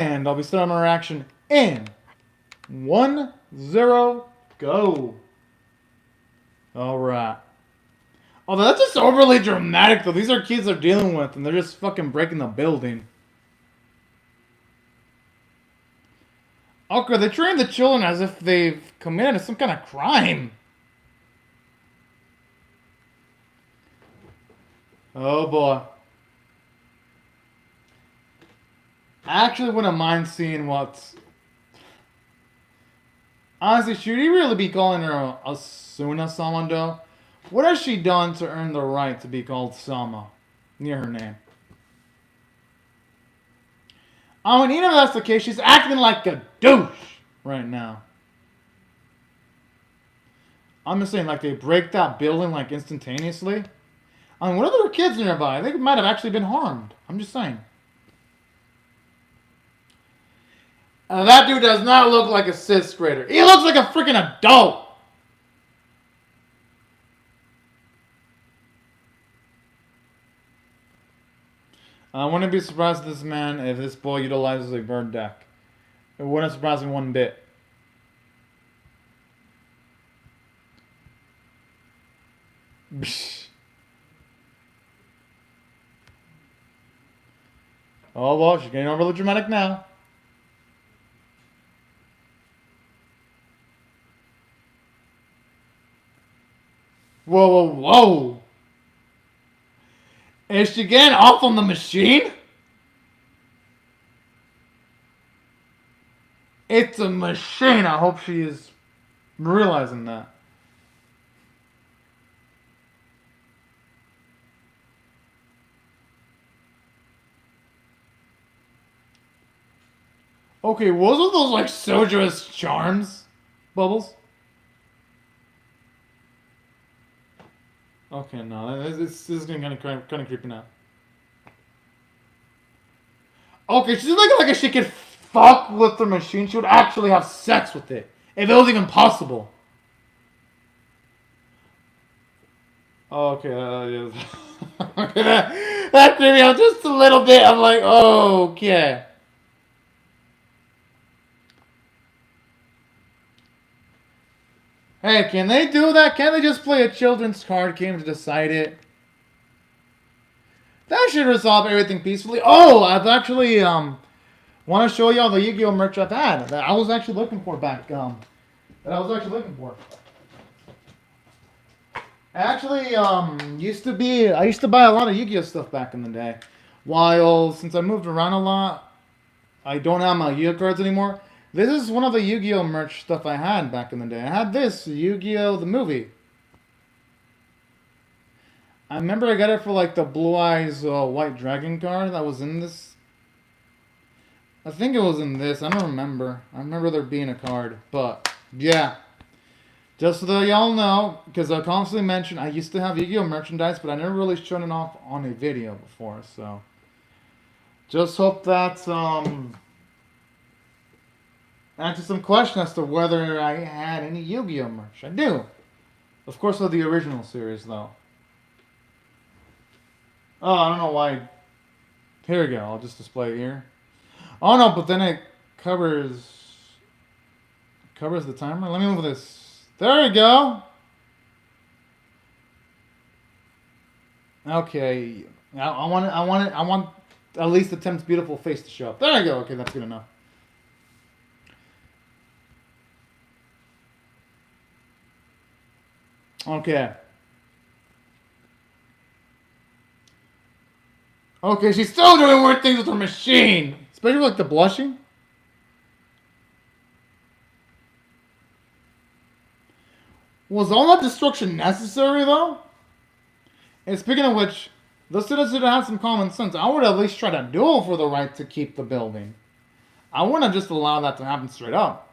And I'll be starting our action in 1, 0, go. Alright. Although that's just overly dramatic though. These are kids they're dealing with and they're just fucking breaking the building. Okay, they train the children as if they've committed some kind of crime. Oh boy. I actually wouldn't mind seeing what's... Honestly, should he really be calling her Asuna Samando? What has she done to earn the right to be called Sama near her name? I mean, even if that's the case, she's acting like a douche right now. I'm just saying, like, they break that building, like, instantaneously. I mean, what if there were kids nearby? I think it might have actually been harmed. I'm just saying. That dude does not look like a 6th grader. He looks like a freaking adult. I wouldn't be surprised if this boy utilizes a bird deck. It wouldn't surprise me one bit. Oh well, she's getting overly dramatic now. Whoa, whoa, whoa! Is she getting off on the machine? It's a machine. I hope she is realizing that. Okay, what was those like Sojo's charms bubbles? Okay, no, this is getting kind of creepy now. Okay, she's like if she could fuck with the machine, she would actually have sex with it if it was even possible. Okay, yes. Okay, that creeped me out just a little bit. I'm like, oh, okay. Hey, can they do that? Can't they just play a children's card game to decide it? That should resolve everything peacefully. Oh, I've actually want to show y'all the Yu-Gi-Oh merch I've had that I was actually looking for back that I was actually looking for. Actually, I used to buy a lot of Yu-Gi-Oh stuff back in the day. While since I moved around a lot, I don't have my Yu-Gi-Oh cards anymore. This is one of the Yu-Gi-Oh merch stuff I had back in the day. I had this Yu-Gi-Oh the movie. I remember I got it for like the Blue Eyes White Dragon card that was in this. I think it was in this. I don't remember. I remember there being a card, but yeah. Just so that y'all know, because I constantly mention I used to have Yu-Gi-Oh merchandise, but I never really shown it off on a video before. So just hope that answers some question as to whether I had any Yu-Gi-Oh merch. I do. Of course, of the original series, though. Oh, I don't know why. Here we go. I'll just display it here. Oh no, but then it covers the timer. Let me move this. There we go. Okay. I want at least the Tim's beautiful face to show up. There we go. Okay, that's good enough. Okay. Okay, she's still doing weird things with her machine. Especially like the blushing. Was all that destruction necessary, though? And speaking of which, the citizens should have some common sense. I would at least try to duel for the right to keep the building. I wouldn't just allow that to happen straight up.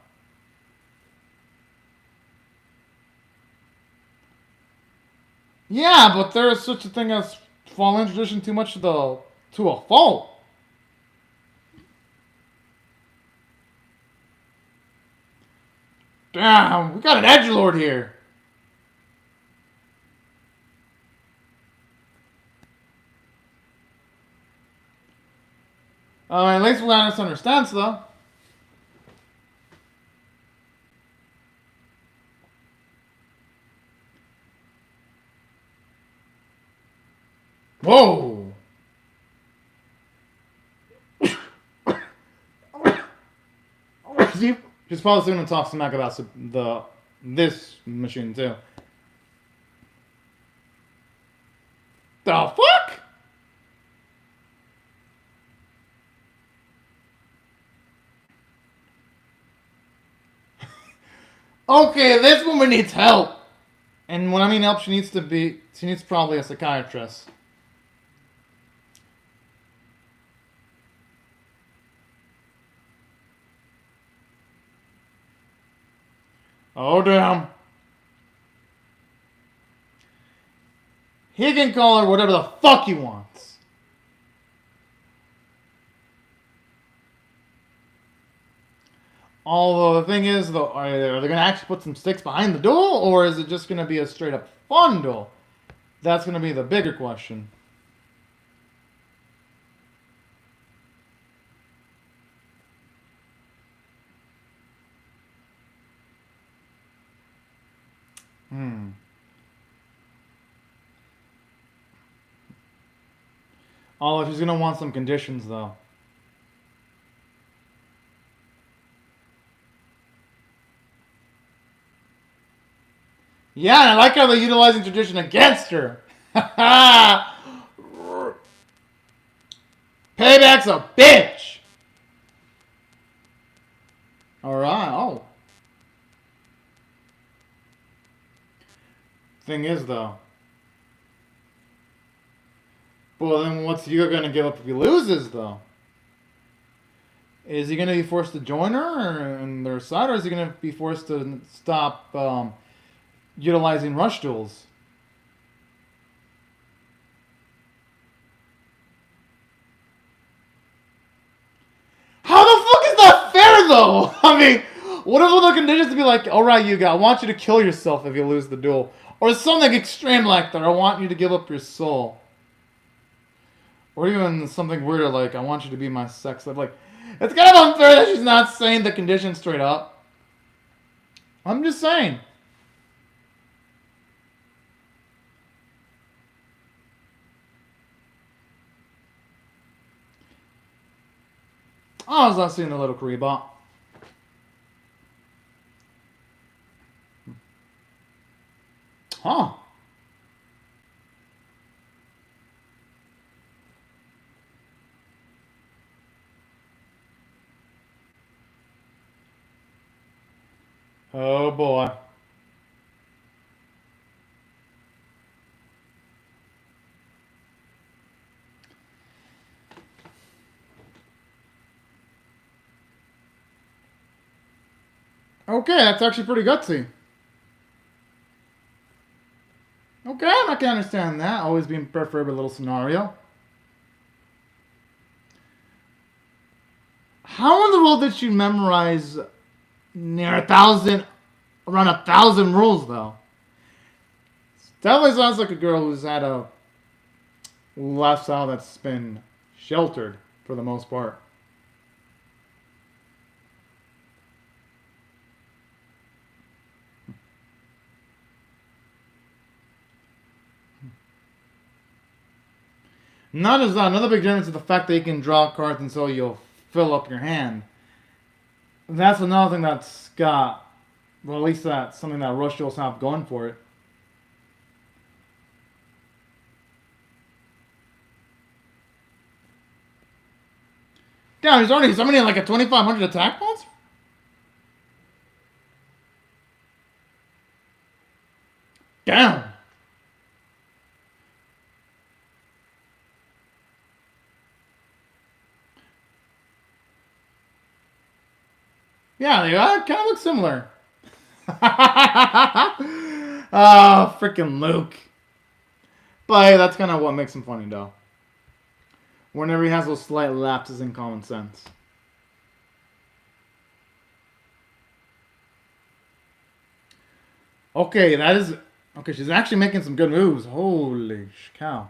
Yeah, but there is such a thing as following tradition too much to a fault. Damn, we got an edgelord here. At least Lannis understands, though. Whoa! She's probably going to talk smack about this machine, too. The fuck? Okay, this woman needs help. And when I mean help, she needs probably a psychiatrist. Oh, damn. He can call her whatever the fuck he wants. Although the thing is, though, are they going to actually put some sticks behind the duel, or is it just going to be a straight up fun duel? That's going to be the bigger question. Oh, she's going to want some conditions, though. Yeah, and I like how they're utilizing tradition against her. Payback's a bitch. Alright, oh. Thing is, though. Well, then what's Yuga going to give up if he loses, though? Is he going to be forced to join her on their side, or is he going to be forced to stop utilizing rush duels? How the fuck is that fair, though? I mean, what are the conditions to be like, alright, Yuga, I want you to kill yourself if you lose the duel. Or something extreme like that, I want you to give up your soul. Or even something weirder like, I want you to be my sex slave. Like, it's kind of unfair that she's not saying the conditions straight up. I'm just saying. Oh, I was not seeing the little Koreabot. Huh. Oh boy. Okay, that's actually pretty gutsy. Okay, I can understand that. Always being prepared for every little scenario. How in the world did she memorize around 1,000 rules, though? Definitely sounds like a girl who's had a lifestyle that's been sheltered for the most part. Not as that. Another big difference is the fact that you can draw cards until you'll fill up your hand. That's another thing that's got, well, at least that's something that rush duels have going for it. Damn, he's already summoning like a 2,500 attack monster? Damn. Yeah, they kind of look similar. Oh, freaking Luke. But hey, that's kind of what makes him funny, though. Whenever he has those slight lapses in common sense. Okay, that is... Okay, she's actually making some good moves. Holy cow.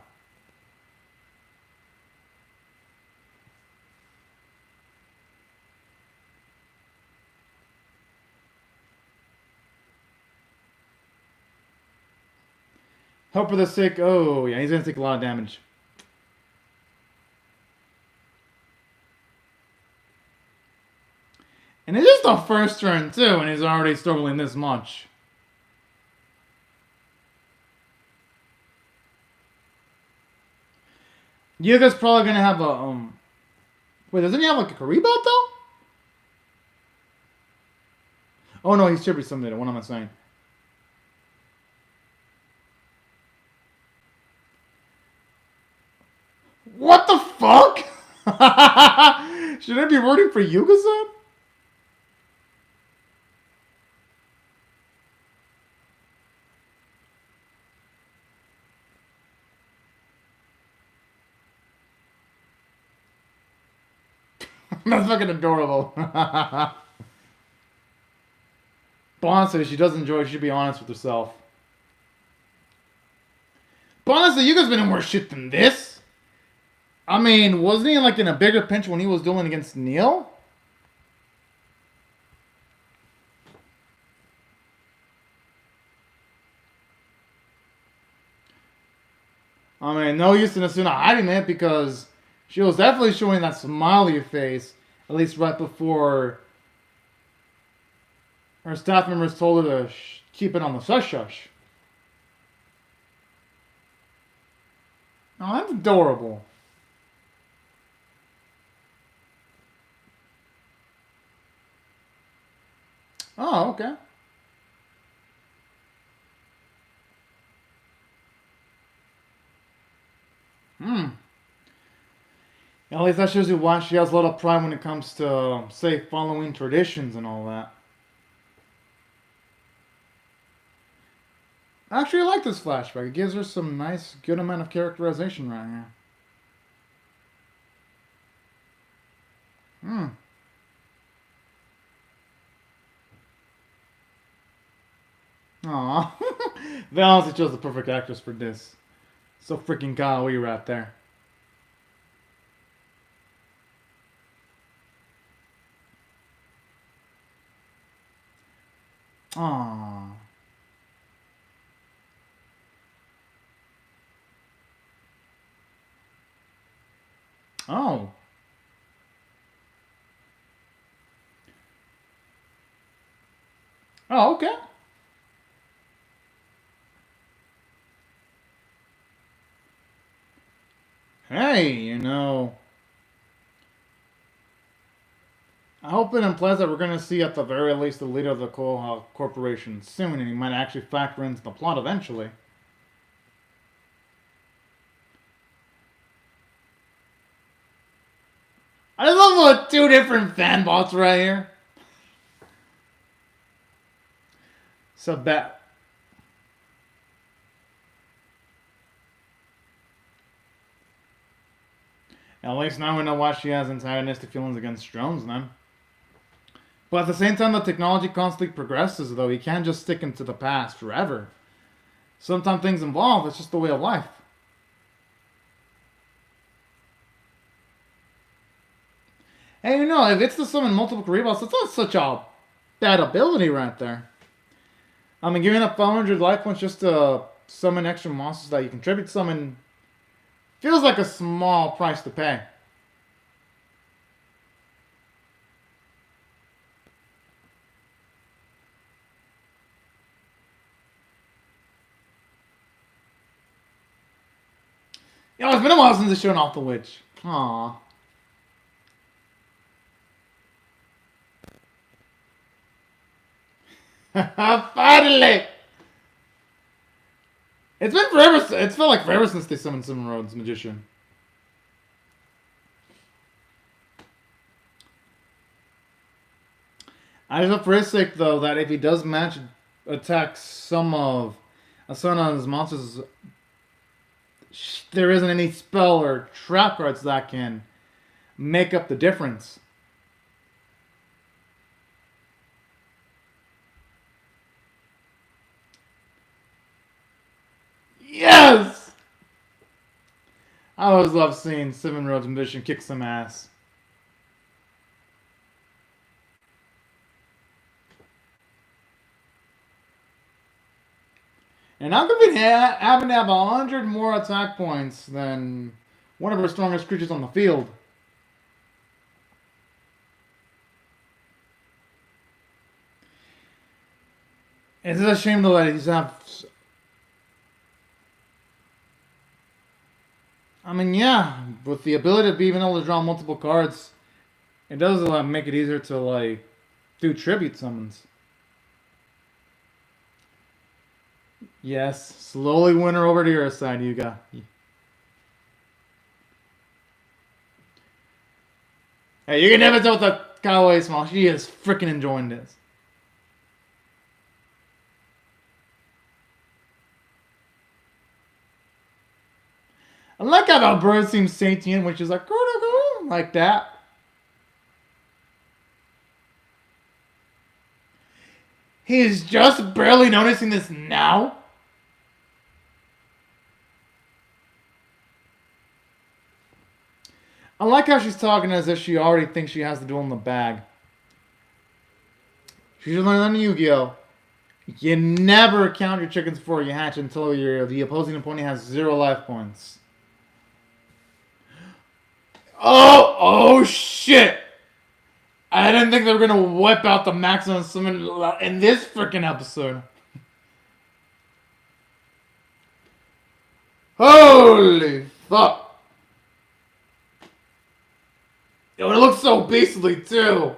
Hope for the sake. Oh, yeah, he's going to take a lot of damage. And it's just the first turn, too, and he's already struggling this much. Yuga's probably going to have a, Wait, doesn't he have, like, a Kariba, though? Oh, no, he's Chibi Submitted. What am I saying? What the fuck? Should I be rooting for Yuga-san? That's fucking adorable. But honestly, she does enjoy it. She should be honest with herself. But honestly, Yuga's been in worse shit than this. I mean, wasn't he like in a bigger pinch when he was dueling against Neil? I mean, no use in Asuna hiding it because she was definitely showing that smiley face, at least right before her staff members told her to keep it on the shush-shush. Oh, that's adorable. Oh, okay. At least that shows you why she has a lot of pride when it comes to, say, following traditions and all that. Actually, I like this flashback. It gives her some nice, good amount of characterization right here. Aww. They honestly chose the perfect actress for this. So freaking kawaii right there. Aww. Oh. Oh, okay. Hey, you know. I hope it implies that we're going to see at the very least the leader of the Koha Corporation soon, and he might actually factor into the plot eventually. I love two different fan bots right here. So that. At least now we know why she has antagonistic feelings against drones, then. But at the same time, the technology constantly progresses, though. You can't just stick into the past forever. Sometimes things evolve. It's just the way of life. Hey, you know, if it's to summon multiple Karibos, that's not such a bad ability right there. I mean, giving up 500 life points just to summon extra monsters that you contribute to summon feels like a small price to pay. You know, it's been a while since they've shown off the witch. Aww. Finally! It's been forever. It's felt like forever since they summoned Seven Roads Magician. I just hope for his sake, though, that if he does match attack some of Asuna's monsters, there isn't any spell or trap cards that can make up the difference. Yes! I always love seeing Seven Roads Magician kick some ass. And how could we happen to have 100 more attack points than one of our strongest creatures on the field? It's a shame though that he's have. I mean, yeah, with the ability to be even able to draw multiple cards, it does make it easier to like do tribute summons. Yes, slowly win her over to your side, Yuga. Hey, you can never tell with the Kawaii smile. She is freaking enjoying this. I like how the bird seems sentient, which is like that. He's just barely noticing this now. I like how she's talking as if she already thinks she has the duel in the bag. She should learn on Yu-Gi-Oh! You never count your chickens before you hatch until the opposing opponent has 0 life points. Oh shit! I didn't think they were gonna wipe out the maximum summon in this freaking episode. Holy fuck! Yo, it looks so beastly too.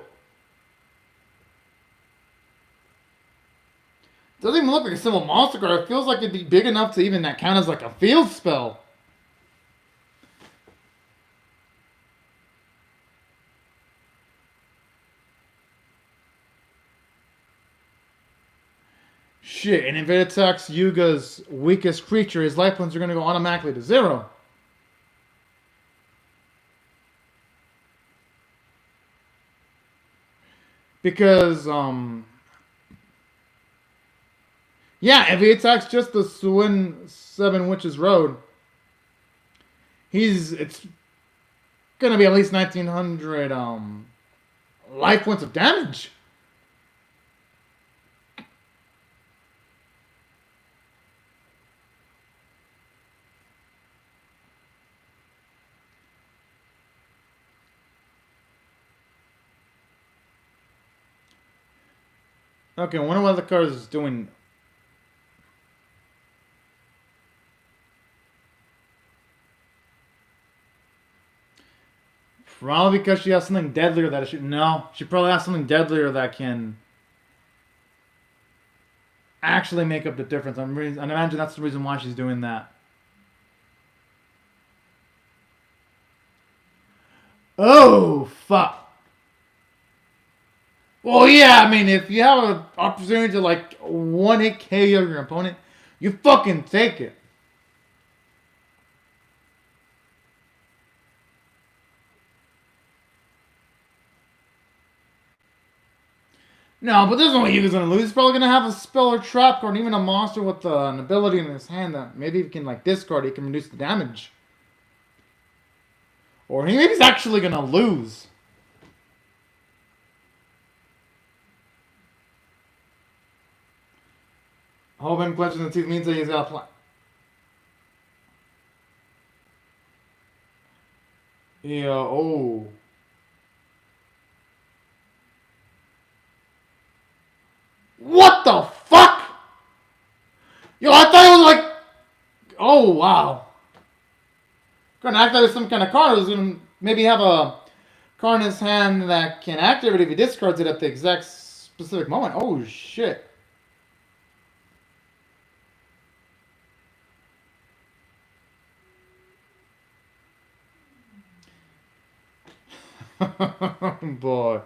Doesn't even look like a simple monster card. It feels like it'd be big enough to even count as like a field spell. Shit, and if it attacks Yuga's weakest creature, his life points are going to go automatically to 0. Because, yeah, if he attacks just the Swin 7 Witches Road, it's going to be at least 1900, life points of damage. Okay, I wonder what the card is doing. Probably because she has something deadlier that she probably has something deadlier that can actually make up the difference. I imagine that's the reason why she's doing that. Oh, fuck. Well, yeah, I mean, if you have an opportunity to, like, 1-hit KO your opponent, you fucking take it. No, but there's no way Yuga's gonna lose. He's probably gonna have a spell or trap card, even a monster with an ability in his hand that maybe he can, like, discard. He can reduce the damage. Or maybe he's actually gonna lose. Hoping clutching the teeth means that he's got a plan. Yeah, oh. What the fuck? Yo, I thought it was like... Oh, wow. Gonna act like some kind of card. It was gonna maybe have a card in his hand that can activate if he discards it at the exact specific moment. Oh, shit. Boy.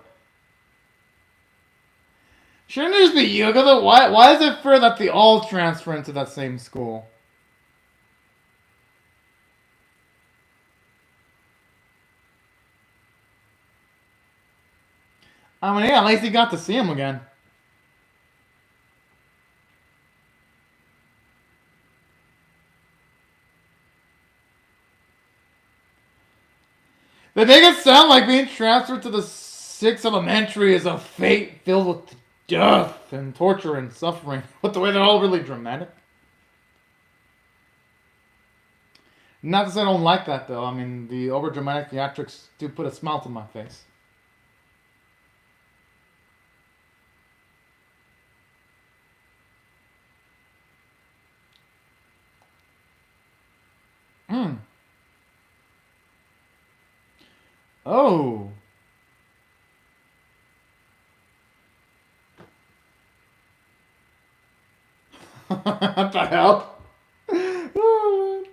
Shouldn't it just be Yuga though? Why is it fair that they all transfer into that same school? I mean, yeah, at least he got to see him again. They make it sound like being transferred to the 6th Elementary is a fate filled with death and torture and suffering. But the way they're all really dramatic. Not to say I don't like that though. I mean, the over dramatic theatrics do put a smile to my face. Hmm. Oh. What the hell? Oh,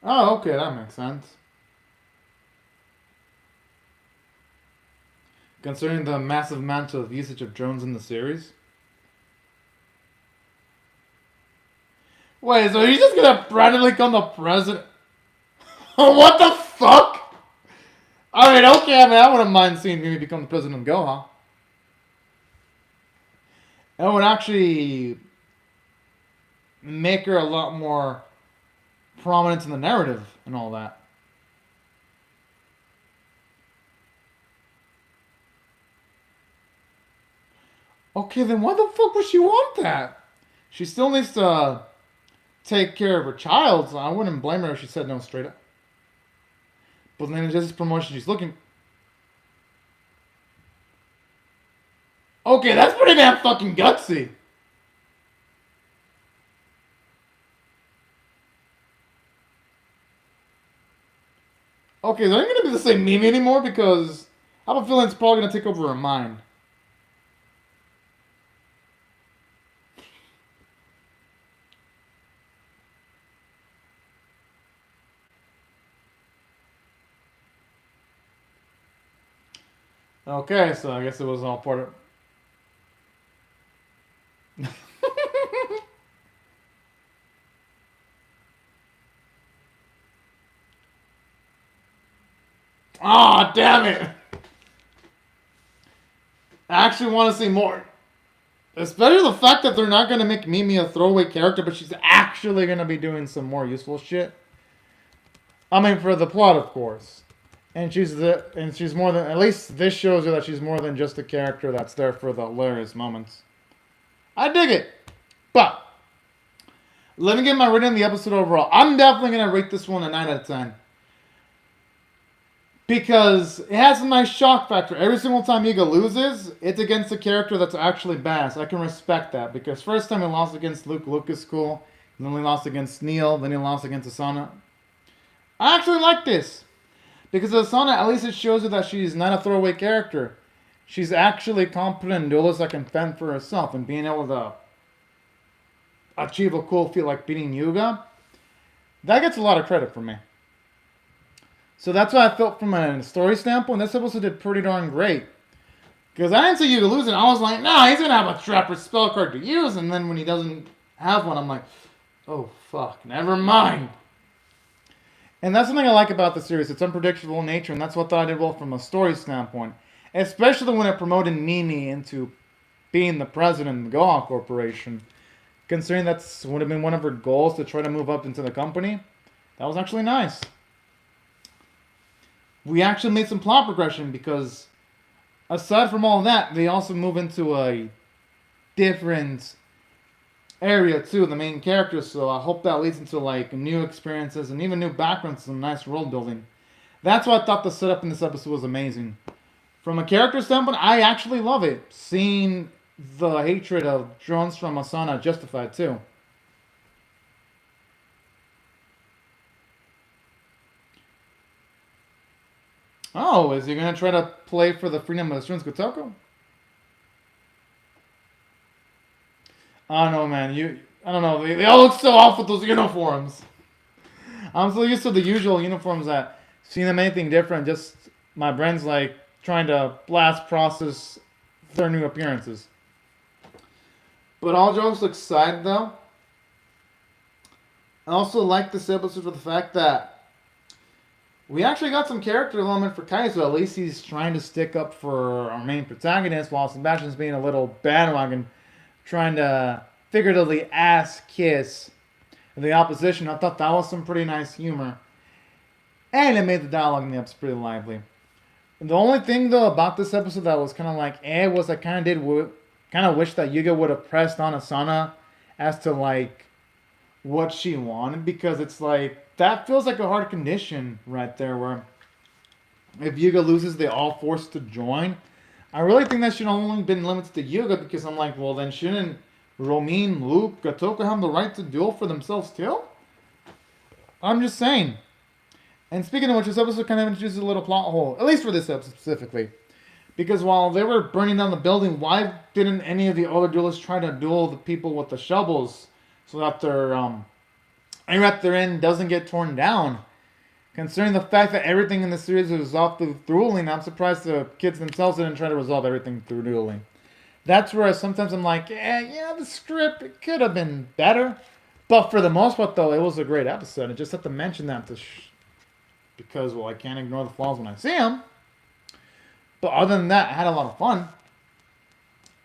oh, okay, that makes sense. Considering the massive amount of usage of drones in the series. Wait, so he's just gonna randomly become the president? What the fuck? Alright, okay, I mean, I wouldn't mind seeing me become the president of Goha. It would actually make her a lot more prominent in the narrative and all that. Okay, then why the fuck would she want that? She still needs to take care of her child, so I wouldn't blame her if she said no straight up. But then it's just this promotion she's looking. Okay, that's pretty damn fucking gutsy. Okay, so I'm gonna be the same Mimi anymore because I have a feeling it's probably gonna take over her mind. Okay, so I guess it was all part of. Ah, damn it! I actually want to see more. Especially the fact that they're not going to make Mimi a throwaway character, but she's actually going to be doing some more useful shit. I mean, for the plot, of course. And she's more than, at least this shows you that she's more than just a character that's there for the hilarious moments. I dig it. But let me get my rating on the episode overall. I'm definitely going to rate this one a 9 out of 10. Because it has a nice shock factor. Every single time Yuga loses, it's against a character that's actually badass. I can respect that. Because first time he lost against Luke, Lucas cool. And then he lost against Neil. Then he lost against Asana. I actually like this. Because Asana, at least it shows you that she's not a throwaway character. She's actually competent duelist that can fend for herself. And being able to achieve a cool feat like beating Yuga, that gets a lot of credit for me. So that's why I felt from a story standpoint, this episode did pretty darn great. Because I didn't see Yuga losing. I was like, nah, he's going to have a trapper spell card to use. And then when he doesn't have one, I'm like, oh, fuck, never mind. And that's something I like about the series. It's unpredictable in nature, and that's what I did well from a story standpoint. Especially when it promoted Mimi into being the president of the Gohan Corporation. Considering that would have been one of her goals to try to move up into the company. That was actually nice. We actually made some plot progression because aside from all that, they also move into a different area too, the main characters, so I hope that leads into like new experiences and even new backgrounds and nice world building. That's why I thought the setup in this episode was amazing. From a character standpoint, I actually love it. Seeing the hatred of drones from Asana justified too. Oh, is he gonna try to play for the freedom of the students Kotoko? I don't know, man. I don't know. They all look so off with those uniforms. I'm so used to the usual uniforms that seeing them anything different, just my brain's like trying to blast process their new appearances. But all jokes aside, though, I also like this episode for the fact that we actually got some character development for Kaizo. At least he's trying to stick up for our main protagonist, while Sebastian's being a little bandwagon, trying to figuratively ass kiss the opposition. I thought that was some pretty nice humor. And it made the dialogue in the episode pretty lively. The only thing, though, about this episode that was kind of like, was I kind of wish that Yuga would have pressed on Asana as to like what she wanted, because it's like that feels like a hard condition right there where if Yuga loses they all forced to join. I really think that should only been limited to Yuga, because I'm like, well then shouldn't Romin, Luke, Gatoka have the right to duel for themselves too? I'm just saying. And speaking of which, this episode kind of introduces a little plot hole, at least for this episode specifically. Because while they were burning down the building, why didn't any of the other duelists try to duel the people with the shovels so that their area they're in doesn't get torn down? Considering the fact that everything in the series is resolved through dueling, I'm surprised the kids themselves didn't try to resolve everything through dueling. That's where sometimes I'm like, yeah, the script, it could have been better. But for the most part, though, it was a great episode. I just have to mention that because, well, I can't ignore the flaws when I see them. But other than that, I had a lot of fun.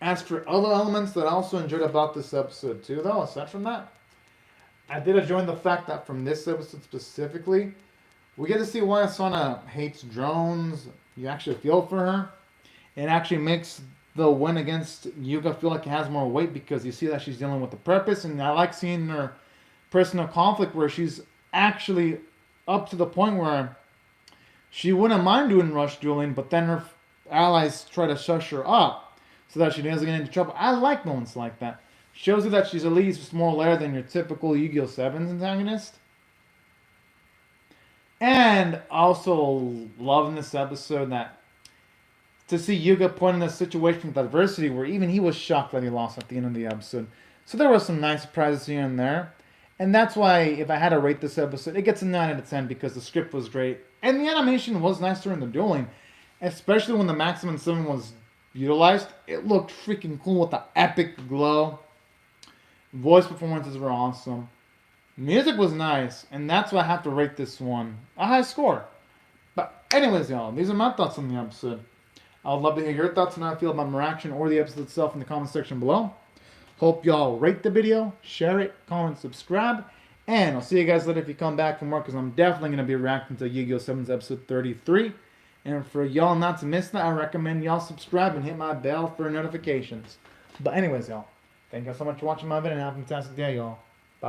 As for other elements that I also enjoyed about this episode too, though, aside from that, I did enjoy the fact that from this episode specifically, we get to see why Asana hates drones. You actually feel for her. It actually makes the win against Yuga feel like it has more weight, because you see that she's dealing with a purpose, and I like seeing her personal conflict where she's actually up to the point where she wouldn't mind doing rush dueling, but then her allies try to shush her up so that she doesn't get into trouble. I like moments like that. Shows you that she's at least more layered than your typical Yu-Gi-Oh! Sevens antagonist. And also love in this episode that to see Yuga put in a situation with adversity where even he was shocked that he lost at the end of the episode. So there were some nice surprises here and there. And that's why if I had to rate this episode, it gets a 9 out of 10 because the script was great. And the animation was nice during the dueling. Especially when the Maximum 7 was utilized. It looked freaking cool with the epic glow. Voice performances were awesome. Music was nice, and that's why I have to rate this one a high score. But anyways, y'all, these are my thoughts on the episode. I would love to hear your thoughts on how I feel about my reaction or the episode itself in the comment section below. Hope y'all rate the video, share it, comment, subscribe, and I'll see you guys later if you come back for more, because I'm definitely going to be reacting to Yu-Gi-Oh! 7's episode 33. And for y'all not to miss that, I recommend y'all subscribe and hit my bell for notifications. But anyways, y'all, thank you so much for watching my video, and have a fantastic day, y'all.